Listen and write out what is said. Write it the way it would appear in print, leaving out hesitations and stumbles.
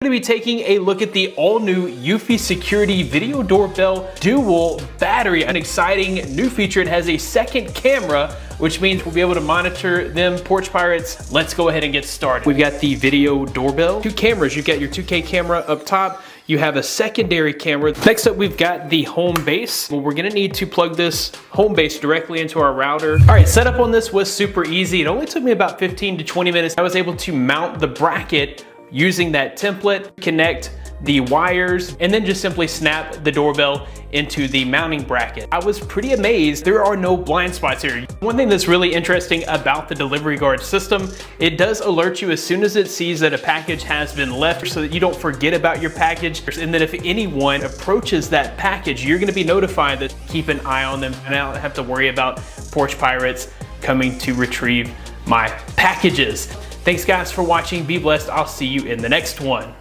We're going to be taking a look at the all-new Eufy Security Video Doorbell Dual Battery, an exciting new feature. It has a second camera, which means we'll be able to monitor them porch pirates. Let's go ahead and get started. We've got the video doorbell, two cameras. You've got your 2K camera up top. You have a secondary camera. Next up, we've got the home base. Well, we're gonna need to plug this home base directly into our router. All right, setup on this was super easy. It only took me about 15 to 20 minutes. I was able to mount the bracket using that template, connect the wires, and then just simply snap the doorbell into the mounting bracket. I was pretty amazed. There are no blind spots here. One thing that's really interesting about the delivery guard system, it does alert you as soon as it sees that a package has been left so that you don't forget about your package. And then if anyone approaches that package, you're gonna be notified to keep an eye on them, and I don't have to worry about porch pirates coming to retrieve my packages. Thanks guys for watching. Be blessed. I'll see you in the next one.